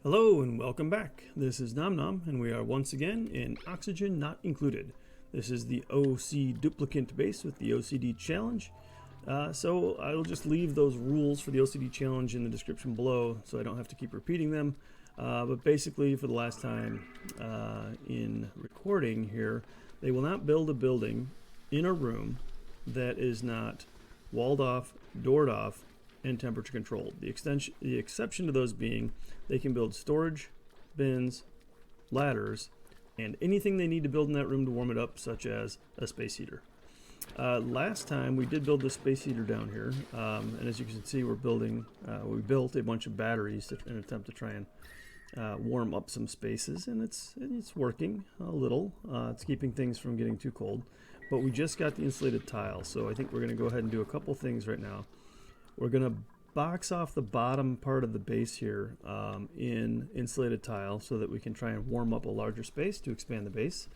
Hello and welcome back. This is Nom Nom and we are once again in Oxygen Not Included. This is the O.C.Duplicant base with the OCD challenge. So I'll just leave those rules for the OCD challenge in the description below so I don't have to keep repeating them. But basically for the last time in recording here, they will not build a building in a room that is not walled off, doored off, and temperature controlled. The exception to those being they can build storage, bins, ladders, and anything they need to build in that room to warm it up, such as a space heater. Last time we did build the space heater down here, and as you can see we built a bunch of batteries in an attempt to try and warm up some spaces, and it's working a little. It's keeping things from getting too cold, but we just got the insulated tile, so I think we're going to go ahead and do a couple things right now. We're going to box off the bottom part of the base here in insulated tile so that we can try and warm up a larger space to expand the base.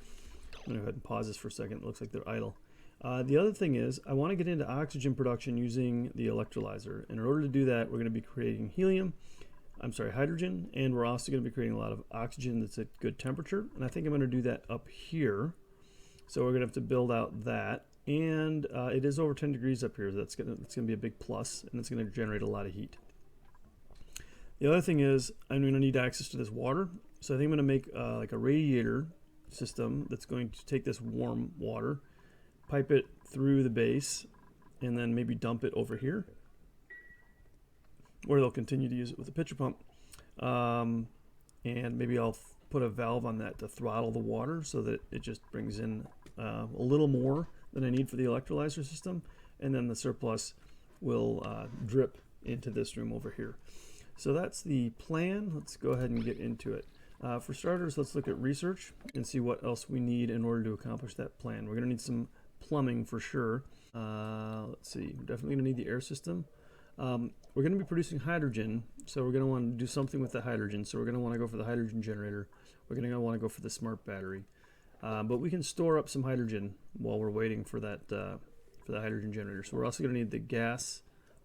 I'm going to go ahead and pause this for a second. It looks like they're idle. The other thing is I want to get into oxygen production using the electrolyzer. And in order to do that, we're going to be creating hydrogen, and we're also going to be creating a lot of oxygen that's at good temperature. And I think I'm going to do that up here. So we're going to have to build out that. And it is over 10 degrees up here. That's going to be a big plus, and it's going to generate a lot of heat. The other thing is I'm going to need access to this water. So I think I'm going to make like a radiator system that's going to take this warm water, pipe it through the base, and then maybe dump it over here, where they'll continue to use it with a pitcher pump. And maybe I'll put a valve on that to throttle the water so that it just brings in a little more than I need for the electrolyzer system, and then the surplus will drip into this room over here. So that's the plan. Let's go ahead and get into it. For starters, let's look at research and see what else we need in order to accomplish that plan. We're going to need some plumbing for sure. Let's see, we're definitely going to need the air system. We're going to be producing hydrogen, so we're going to want to do something with the hydrogen. So we're going to want to go for the hydrogen generator. We're going to want to go for the smart battery. But we can store up some hydrogen while we're waiting for that for the hydrogen generator. So we're also going to need the gas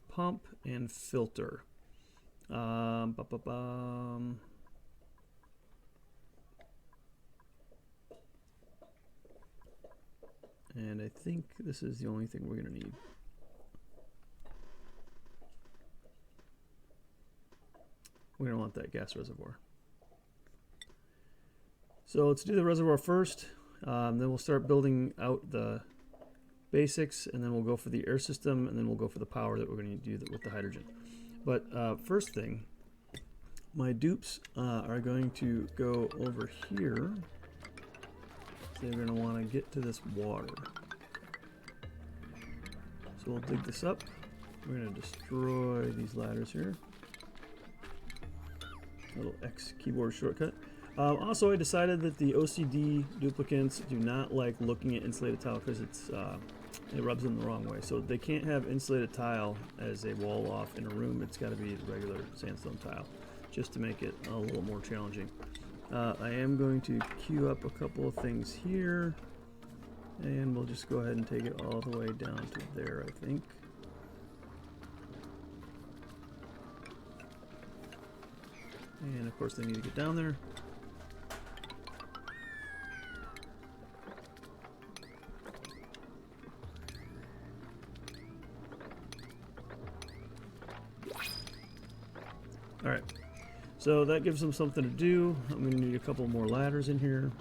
pump and filter. And I think this is the only thing we're going to need. We're going to want that gas reservoir. So let's do the reservoir first, then we'll start building out the basics, and then we'll go for the air system, and then we'll go for the power that we're going to do with the hydrogen. But first thing, my dupes are going to go over here. So they're going to want to get to this water. So we'll dig this up. We're going to destroy these ladders here. Little X keyboard shortcut. Also, I decided that the OCD duplicants do not like looking at insulated tile because it rubs them the wrong way. So they can't have insulated tile as a wall off in a room. It's got to be the regular sandstone tile, just to make it a little more challenging. I am going to queue up a couple of things here, and we'll just go ahead and take it all the way down to there, I think. And of course they need to get down there. Alright, so that gives them something to do. I'm going to need a couple more ladders in here.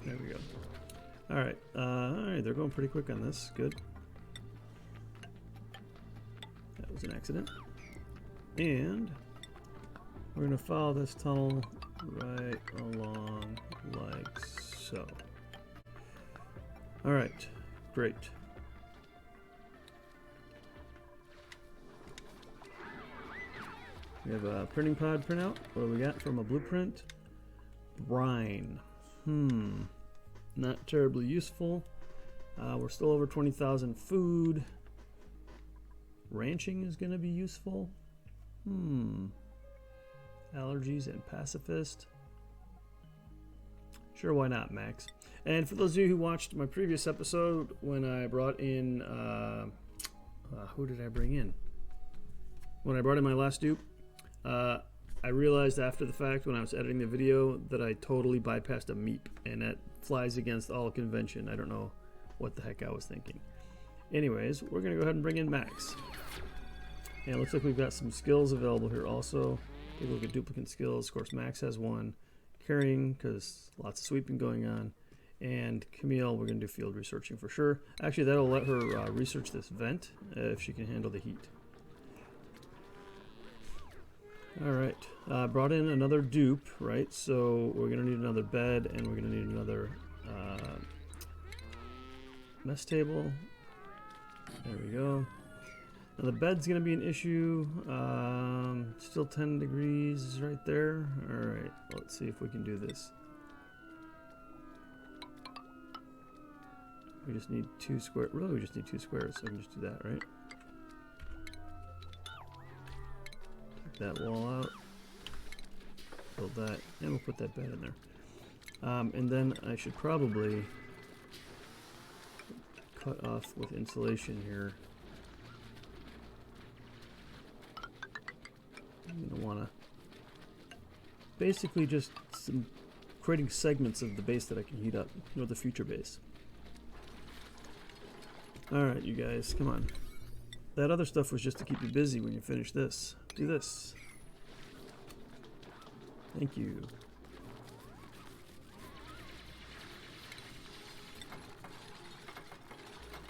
There we go. Alright, they're going pretty quick on this. Good. That was an accident. And we're going to follow this tunnel right along like so. Alright, great. We have a printing pod printout. What do we got from a blueprint? Brine. Not terribly useful. We're still over 20,000 food. Ranching is going to be useful. Allergies and pacifist. Sure, why not, Max? And for those of you who watched my previous episode when I brought in, who did I bring in? When I brought in my last dupe, I realized after the fact when I was editing the video that I totally bypassed a meep, and that flies against all convention. I don't know what the heck I was thinking. Anyways, we're going to go ahead and bring in Max. And it looks like we've got some skills available here also. Take a look at duplicant skills. Of course, Max has one. Carrying, because lots of sweeping going on. And Camille, we're going to do field researching for sure. Actually, that'll let her research this vent if she can handle the heat. Alright, brought in another dupe, right? So we're going to need another bed, and we're going to need another mess table. There we go. Now the bed's going to be an issue. Still 10 degrees right there. Alright, let's see if we can do this. We just need 2 squares. Really, we just need 2 squares, so we can just do that, right? Take that wall out. Build that, and we'll put that bed in there. And then I should probably cut off with insulation here. I'm going to want to basically just creating segments of the base that I can heat up, you know, the future base. Alright, you guys, come on. That other stuff was just to keep you busy when you finish this. Do this. Thank you.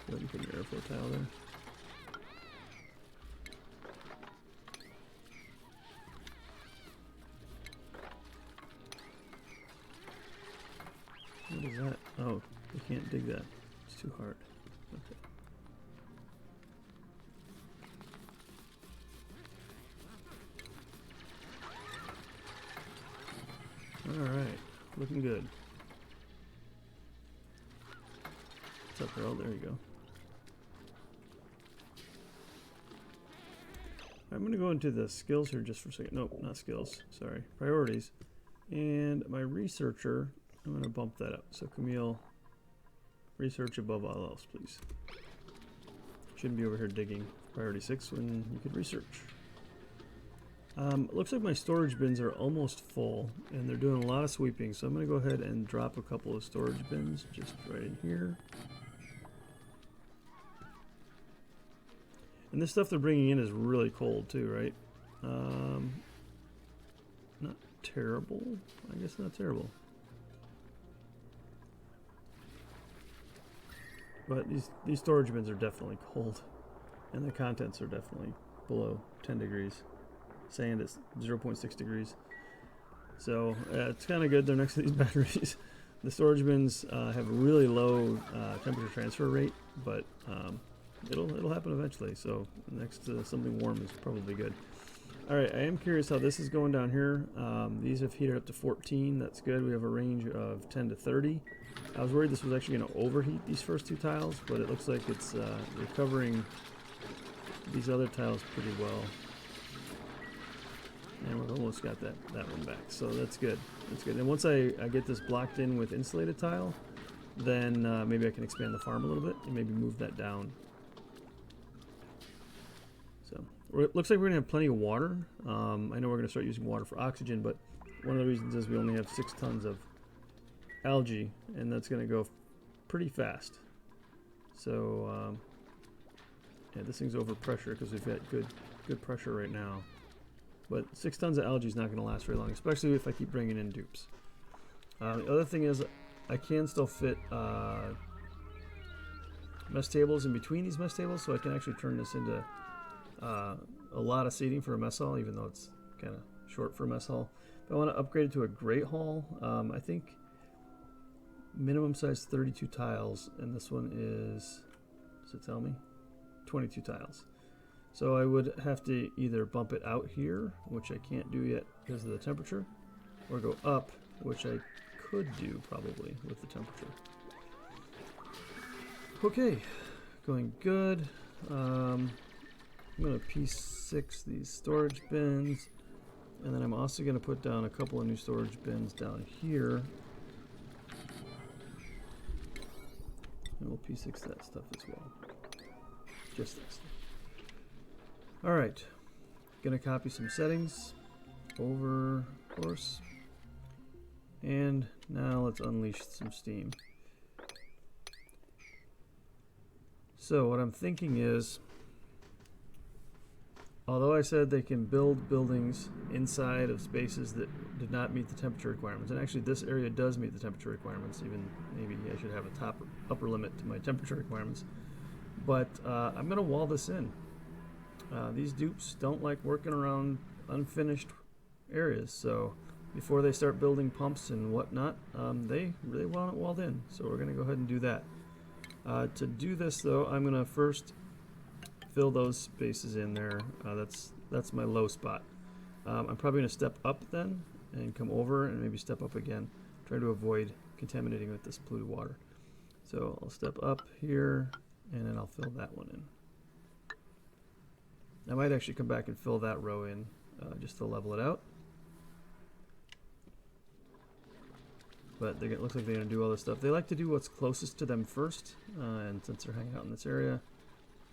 Go ahead and put your airflow tile there. What is that? Oh, you can't dig that. It's too hard. Okay. Alright, looking good. What's up, Earl? There you go. I'm going to go into the skills here just for a second. Nope, not skills. Sorry. Priorities. And my researcher, I'm going to bump that up. So Camille, research above all else, please. Shouldn't be over here digging priority 6 when you could research. Looks like my storage bins are almost full, and they're doing a lot of sweeping, so I'm going to go ahead and drop a couple of storage bins just right in here. And this stuff they're bringing in is really cold too, right? Not terrible. I guess not terrible. But these storage bins are definitely cold, and the contents are definitely below 10 degrees. Sand is 0.6 degrees. So it's kind of good. They're next to these batteries. The storage bins have a really low temperature transfer rate, but it'll happen eventually. So next to something warm is probably good. All right, I am curious how this is going down here. These have heated up to 14. That's good. We have a range of 10 to 30. I was worried this was actually going to overheat these first 2 tiles, but it looks like it's recovering these other tiles pretty well. And we've almost got that one back, so that's good. That's good. And once I get this blocked in with insulated tile, then maybe I can expand the farm a little bit and maybe move that down. So it looks like we're gonna have plenty of water. I know we're gonna start using water for oxygen, but one of the reasons is we only have 6 tons of algae, and that's gonna go pretty fast. So yeah, this thing's over pressure because we've got good pressure right now. But 6 tons of algae is not going to last very long, especially if I keep bringing in dupes. The other thing is I can still fit mess tables in between these mess tables, so I can actually turn this into a lot of seating for a mess hall, even though it's kind of short for a mess hall. But I want to upgrade it to a great hall. I think minimum size 32 tiles, and this one is, does it tell me? 22 tiles. So I would have to either bump it out here, which I can't do yet because of the temperature, or go up, which I could do probably with the temperature. Okay, going good. I'm going to P6 these storage bins, and then I'm also going to put down a couple of new storage bins down here. And we'll P6 that stuff as well. Just that stuff. Alright. Gonna copy some settings over course. And now let's unleash some steam. So what I'm thinking is, although I said they can build buildings inside of spaces that did not meet the temperature requirements, and actually this area does meet the temperature requirements, even maybe I should have a upper limit to my temperature requirements, but I'm going to wall this in. These dupes don't like working around unfinished areas, so before they start building pumps and whatnot, they really want it walled in, so we're going to go ahead and do that. To do this though, I'm going to first fill those spaces in there. That's my low spot. I'm probably going to step up then and come over and maybe step up again, trying to avoid contaminating with this polluted water. So I'll step up here and then I'll fill that one in. I might actually come back and fill that row in just to level it out. But it looks like they're going to do all this stuff. They like to do what's closest to them first, and since they're hanging out in this area,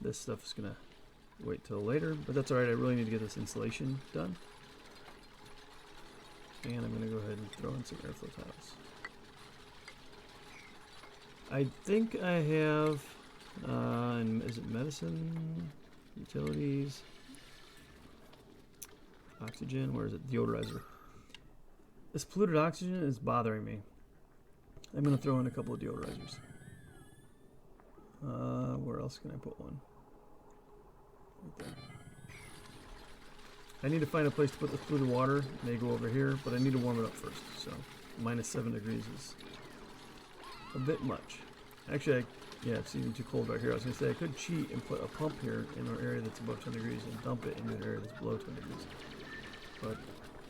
this stuff is going to wait till later. But that's alright, I really need to get this insulation done. And I'm going to go ahead and throw in some airflow tiles. I think I have, is it medicine, utilities, oxygen, where is it, deodorizer. This polluted oxygen is bothering me. I'm going to throw in a couple of deodorizers. Where else can I put one? Right there. I need to find a place to put the polluted water. It may go over here, but I need to warm it up first. So -7 degrees is a bit much. Actually, yeah, it's even too cold right here. I was going to say I could cheat and put a pump here in an area that's above 10 degrees and dump it into an area that's below 10 degrees. But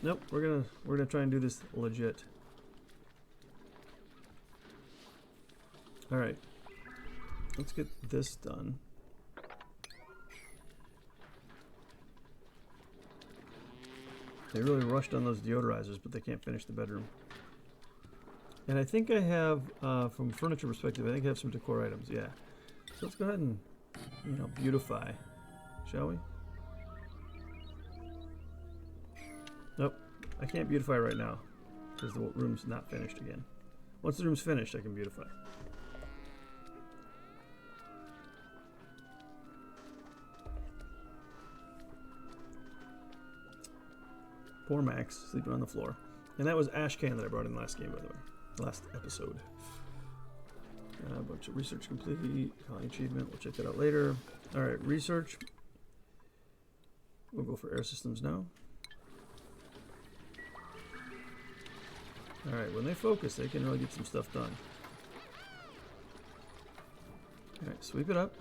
nope, we're gonna try and do this legit. All right, let's get this done. They really rushed on those deodorizers, but they can't finish the bedroom. And I think I have, from furniture perspective, I think I have some decor items. Yeah. So let's go ahead and, beautify, shall we? Nope, I can't beautify right now because the room's not finished again. Once the room's finished, I can beautify. Poor Max, sleeping on the floor. And that was ash can that I brought in last game, by the way. Last episode. A bunch of research complete. Colony achievement. We'll check that out later. Alright, research. We'll go for air systems now. Alright, when they focus, they can really get some stuff done. Alright, sweep it up.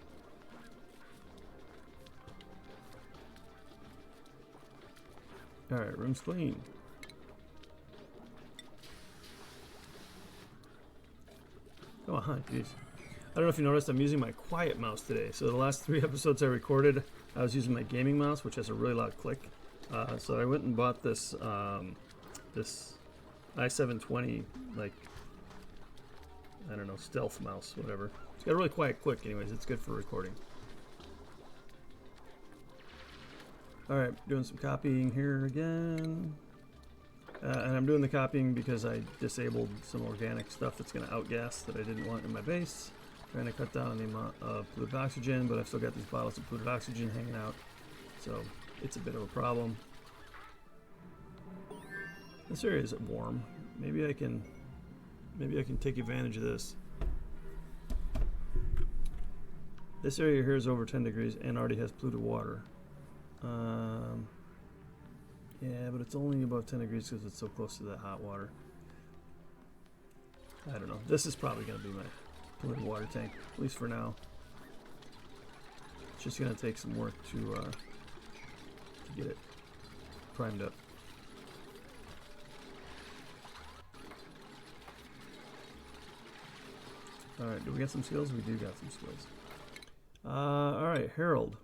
Alright, room's clean. Come on, jeez. I don't know if you noticed, I'm using my quiet mouse today. So the last 3 episodes I recorded, I was using my gaming mouse, which has a really loud click. So I went and bought this this i720, like, I don't know, stealth mouse, whatever. It's got a really quiet click anyways, it's good for recording. Alright, doing some copying here again. And I'm doing the copying because I disabled some organic stuff that's going to outgas that I didn't want in my base. Trying to cut down on the amount of polluted oxygen, but I've still got these bottles of polluted oxygen hanging out. So it's a bit of a problem. This area is warm. Maybe I can take advantage of this. This area here is over 10 degrees and already has polluted water. Yeah, but it's only above 10 degrees because it's so close to that hot water. I don't know. This is probably going to be my polluted water tank, at least for now. It's just going to take some work to get it primed up. Alright, do we got some skills? We do got some skills. Alright, Harold.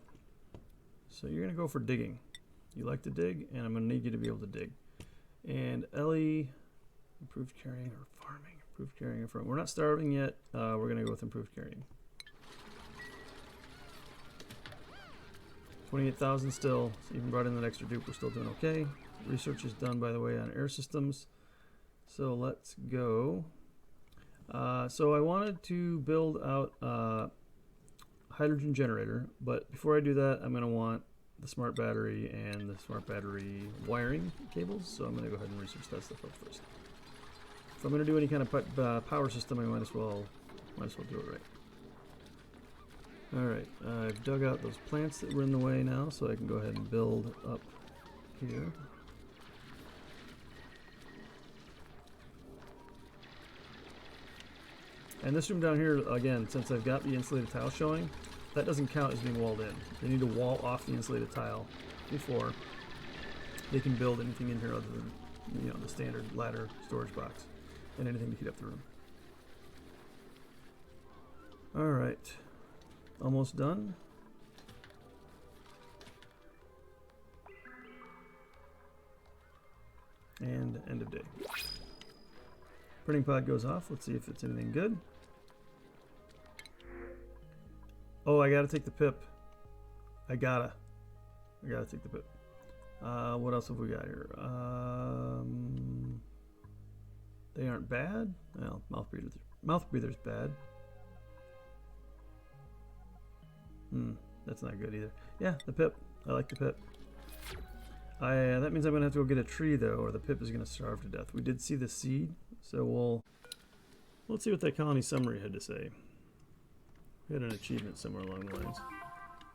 So you're going to go for digging. You like to dig, and I'm going to need you to be able to dig. And Ellie, improved carrying or farming. Improved carrying front. We're not starving yet. We're gonna go with improved carrying. 28,000 still. So even brought in that extra dupe. We're still doing okay. Research is done, by the way, on air systems. So let's go. So I wanted to build out a hydrogen generator, but before I do that, I'm going to want the smart battery and the smart battery wiring cables. So I'm going to go ahead and research that stuff up first. If I'm going to do any kind of power system, I might as well do it right. Alright, I've dug out those plants that were in the way now, so I can go ahead and build up here. And this room down here, again, since I've got the insulated tile showing, that doesn't count as being walled in. They need to wall off the insulated tile before they can build anything in here other than, you know, the standard ladder storage box and anything to heat up the room. Alright. Almost done. And end of day. Printing pod goes off. Let's see if it's anything good. Oh, I gotta take the pip. I gotta take the pip. What else have we got here? They aren't bad. Well, mouth breather's bad. That's not good either. Yeah, the pip. I like the pip. That means I'm gonna have to go get a tree though, or the pip is gonna starve to death. We did see the seed, so let's see what that colony summary had to say. We had an achievement somewhere along the lines.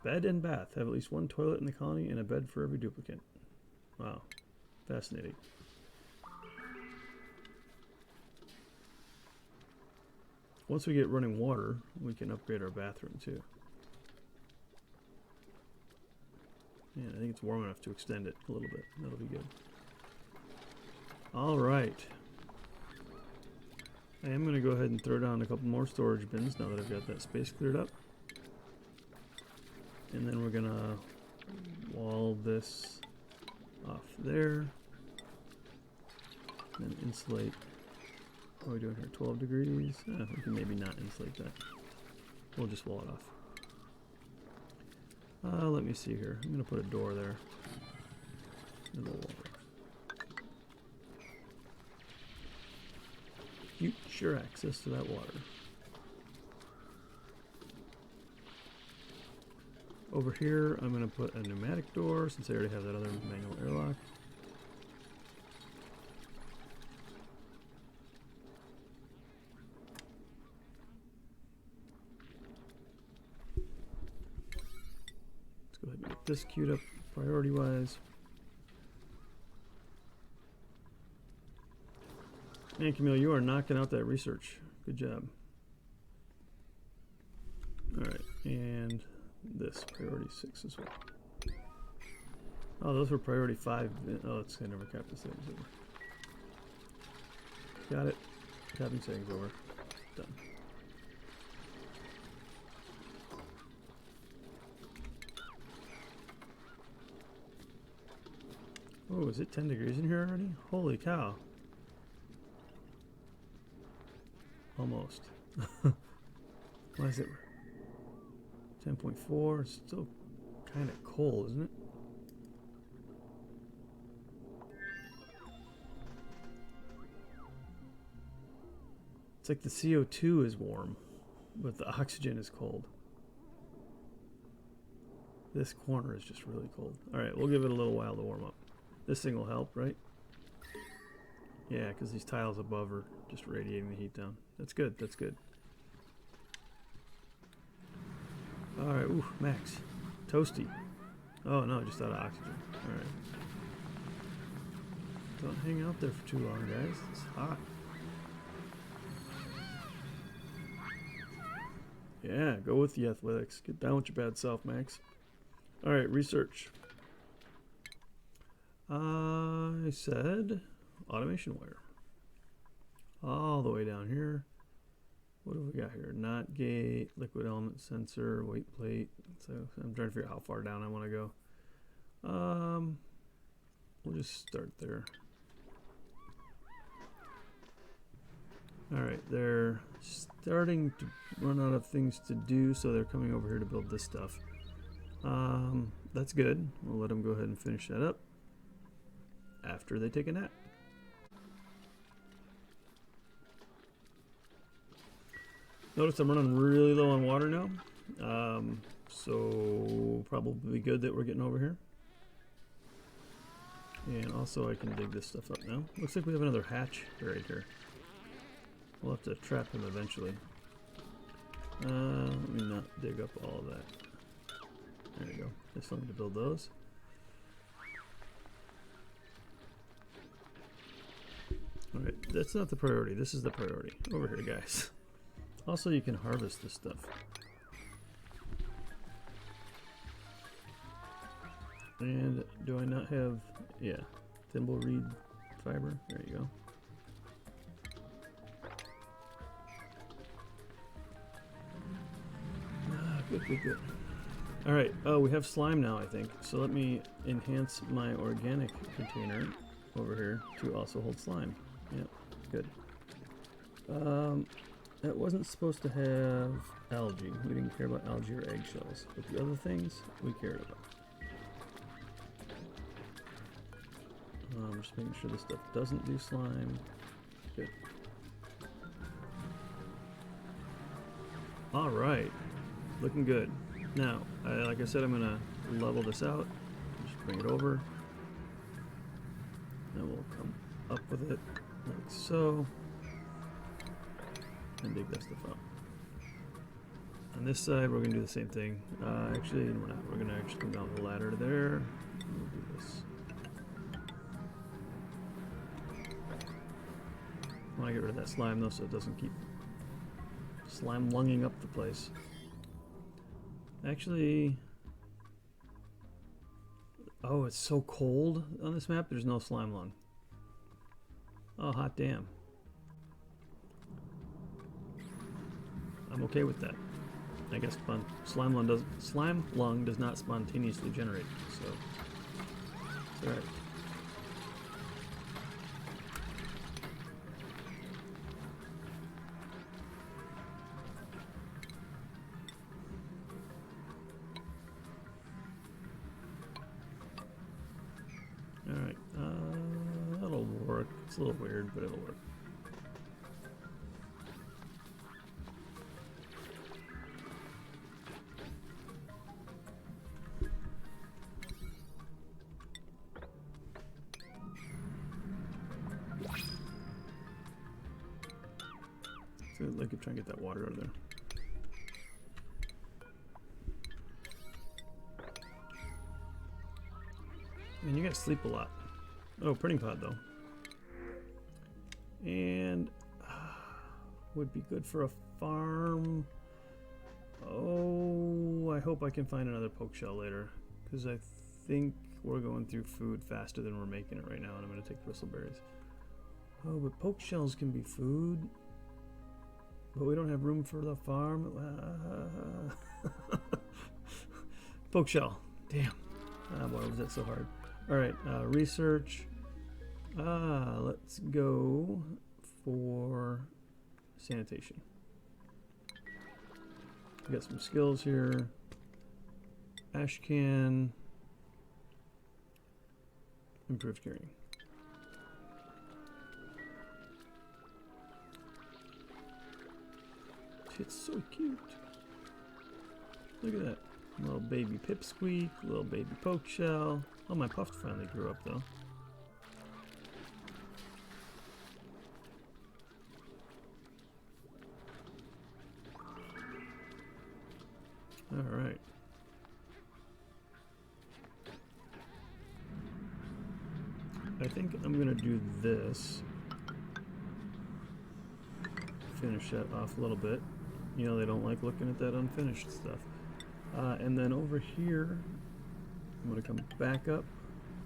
Bed and bath. Have at least one toilet in the colony and a bed for every duplicant. Wow. Fascinating. Once we get running water, we can upgrade our bathroom too. Yeah, I think it's warm enough to extend it a little bit. That'll be good. Alright. I am going to go ahead and throw down a couple more storage bins now that I've got that space cleared up. And then we're going to wall this off there. And then insulate. What are we doing here? 12 degrees? We can maybe not insulate that. We'll just wall it off. Let me see here. I'm going to put a door there. And we'll wall it. Future access to that water. Over here, I'm going to put a pneumatic door since I already have that other manual airlock. Let's go ahead and get this queued up priority wise. Man, Camille, you are knocking out that research. Good job. Alright, and this, priority 6 as well. Oh, those were priority 5. Oh, it's I never capped the settings over. Got it. Capping settings over. Done. Oh, is it 10 degrees in here already? Holy cow. Almost. Why is it 10.4? It's still kind of cold, isn't it? It's like the CO2 is warm, but the oxygen is cold. This corner is just really cold. Alright, we'll give it a little while to warm up. This thing will help, right? Yeah, because these tiles above are just radiating the heat down. That's good, that's good. Alright, ooh, max. Toasty. Oh no, just out of oxygen. Alright. Don't hang out there for too long, guys. It's hot. Yeah, go with the athletics. Get down with your bad self, Max. Alright, research. I said automation wire. All the way down here. What do we got here? Knot gate, liquid element sensor, weight plate. So I'm trying to figure out how far down I want to go. We'll just start there. Alright, they're starting to run out of things to do, so they're coming over here to build this stuff. That's good. We'll let them go ahead and finish that up after they take a nap. Notice I'm running really low on water now, so probably good that we're getting over here. And also I can dig this stuff up now. Looks like we have another hatch right here. We'll have to trap him eventually. Let me not dig up all of that. There you go. I still need to build those. Alright, that's not the priority. This is the priority. Over here, guys. Also, you can harvest this stuff. And do I not have... yeah, thimble reed fiber. There you go. Good. Alright, oh, we have slime now, I think. So let me enhance my organic container over here to also hold slime. Yep, good. That wasn't supposed to have algae. We didn't care about algae or eggshells. But the other things, we cared about. Just making sure this stuff doesn't do slime. Good. Alright. Looking good. Now, like I said, I'm going to level this out. Just bring it over. Then we'll come up with it like so. And dig that stuff out. On this side, we're going to do the same thing. Actually, we're not. We're going to actually come down the ladder to there. We'll do this. I want to get rid of that slime though so it doesn't keep slime lunging up the place. Actually, oh, it's so cold on this map, there's no slime lung. Oh, hot damn. I'm okay with that. I guess slime lung does not spontaneously generate, so it's alright. Alright, that'll work. It's a little weird, but it'll work. So I could try and get that water out of there. Man, you guys sleep a lot. Oh, printing pod though. And would be good for a farm. Oh, I hope I can find another poke shell later, because I think we're going through food faster than we're making it right now, and I'm going to take bristleberries. Oh, but poke shells can be food, but we don't have room for the farm. Poke shell. Damn. Ah, boy, was that so hard. Alright, research. Let's go for sanitation. We got some skills here. Ash can. Improved carrying. It's so cute. Look at that. Little baby pipsqueak, little baby poke shell. Oh, my puff finally grew up though. Alright. I think I'm gonna do this. Finish that off a little bit. You know, they don't like looking at that unfinished stuff. And then over here, I'm going to come back up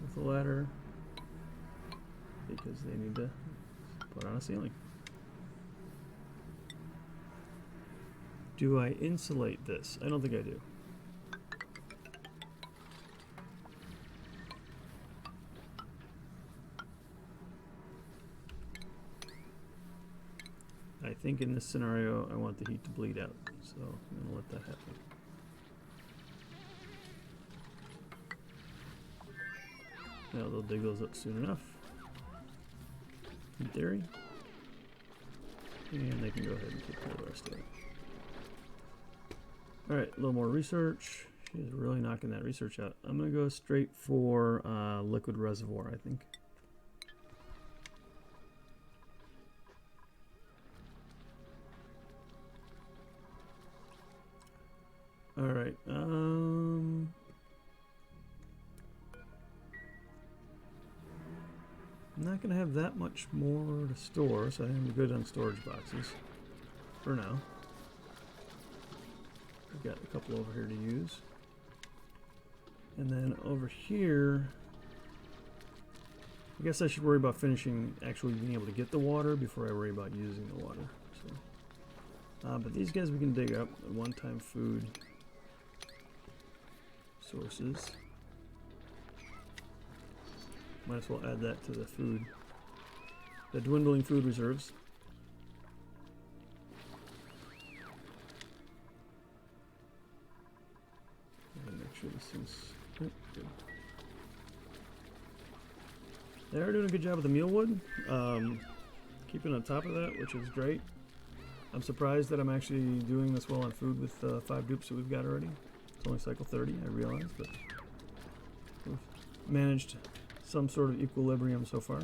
with the ladder because they need to put on a ceiling. Do I insulate this? I don't think I do. I think in this scenario I want the heat to bleed out, so I'm going to let that happen. Now they'll dig those up soon enough, in theory. And they can go ahead and take care of the rest of it. Alright, a little more research. She's really knocking that research out. I'm going to go straight for liquid reservoir, I think. Alright, I'm not going to have that much more to store, so I think I'm good on storage boxes for now. I've got a couple over here to use. And then over here, I guess I should worry about finishing actually being able to get the water before I worry about using the water. So, but these guys we can dig up. One-time food sources. Might as well add that to the food. The dwindling food reserves. And make sure this thing's good. They're doing a good job with the mealwood. Keeping on top of that, which is great. I'm surprised that I'm actually doing this well on food with 5 dupes that we've got already. It's only cycle 30, I realize, but we've managed some sort of equilibrium so far.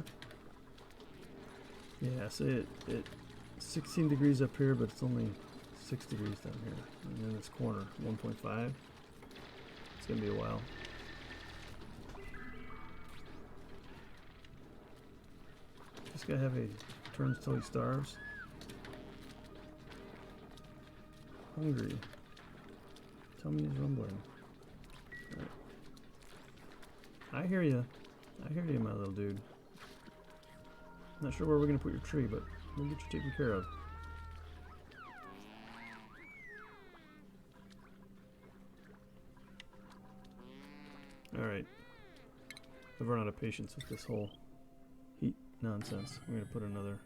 Yeah, so it's 16 degrees up here, but it's only 6 degrees down here. And then this corner, 1.5. It's gonna be a while. This guy have a turns till he starves. Hungry. Tummy is rumbling. Right. I hear you. I hear you, my little dude. Not sure where we're gonna put your tree, but we'll get you taken care of. Alright. I've run out of patience with this whole heat nonsense. I'm gonna put another.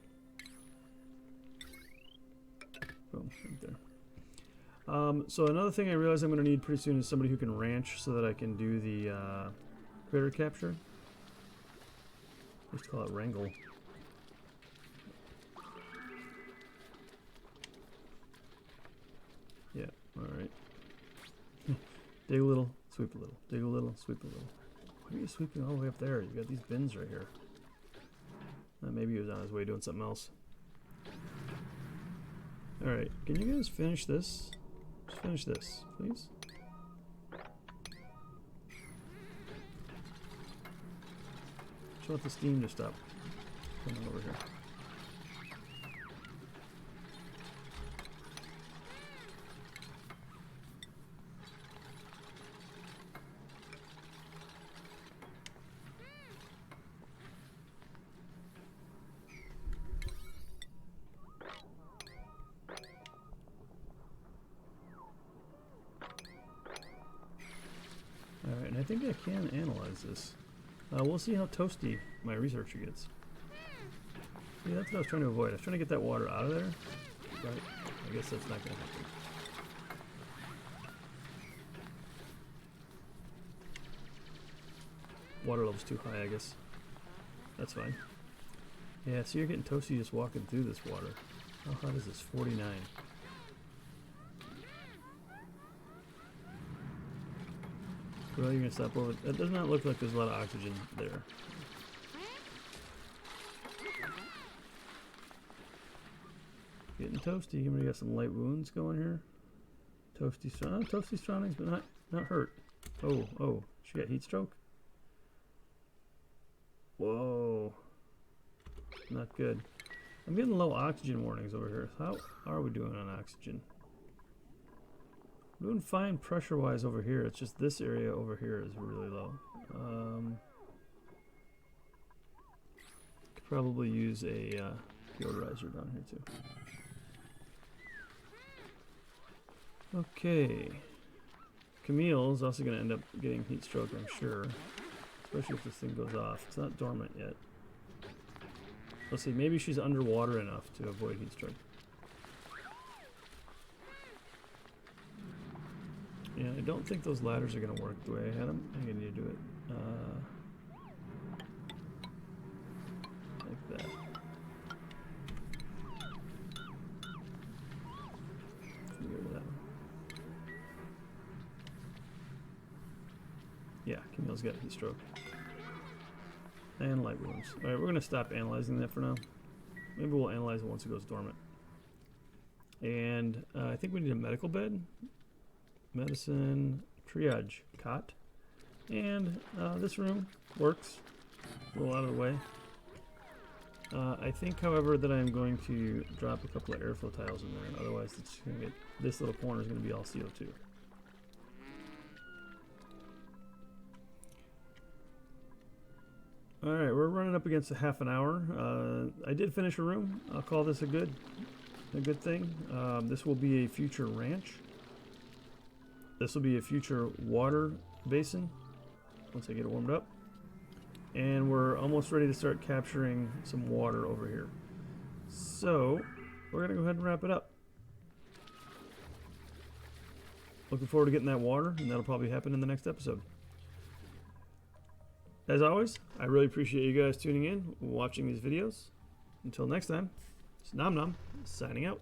Boom, right there. So another thing I realize I'm going to need pretty soon is somebody who can ranch so that I can do the critter capture. Let's call it wrangle. Yeah, alright. Dig a little, sweep a little. Dig a little, sweep a little. Why are you sweeping all the way up there? You got these bins right here. Maybe he was on his way doing something else. Alright, can you guys finish this? Just finish this, please. Just want the steam to stop coming over here. Alright, and I think I can analyze this. We'll see how toasty my researcher gets. See, that's what I was trying to avoid. I was trying to get that water out of there, but I guess that's not going to happen. Water level's too high, I guess. That's fine. Yeah, so you're getting toasty just walking through this water. How hot is this? 49. Well, you're gonna stop over. That does not look like there's a lot of oxygen there. Getting toasty. You got some light wounds going here. Toasty strong. Toasty strong, but not hurt. Oh, she got heat stroke. Whoa, not good. I'm getting low oxygen warnings over here. How are we doing on oxygen? We're doing fine pressure-wise over here. It's just this area over here is really low. Could probably use a deodorizer down here too. Okay. Camille is also going to end up getting heat stroke, I'm sure. Especially if this thing goes off. It's not dormant yet. Let's see, maybe she's underwater enough to avoid heat stroke. Yeah, I don't think those ladders are going to work the way I had them. I'm going to need to do it like that. Get rid of that one. Yeah, Camille's got heat stroke. And light wounds. Alright, we're going to stop analyzing that for now. Maybe we'll analyze it once it goes dormant. And I think we need a medical bed. Medicine, triage, cot. And this room works. Roll out of the way. I think, however, that I'm going to drop a couple of airflow tiles in there. Otherwise, it's going to get, this little corner is going to be all CO2. Alright, we're running up against a half an hour. I did finish a room. I'll call this a good thing. This will be a future ranch. This will be a future water basin once I get it warmed up. And we're almost ready to start capturing some water over here. So, we're going to go ahead and wrap it up. Looking forward to getting that water, and that'll probably happen in the next episode. As always, I really appreciate you guys tuning in, watching these videos. Until next time, it's Nom Nom, signing out.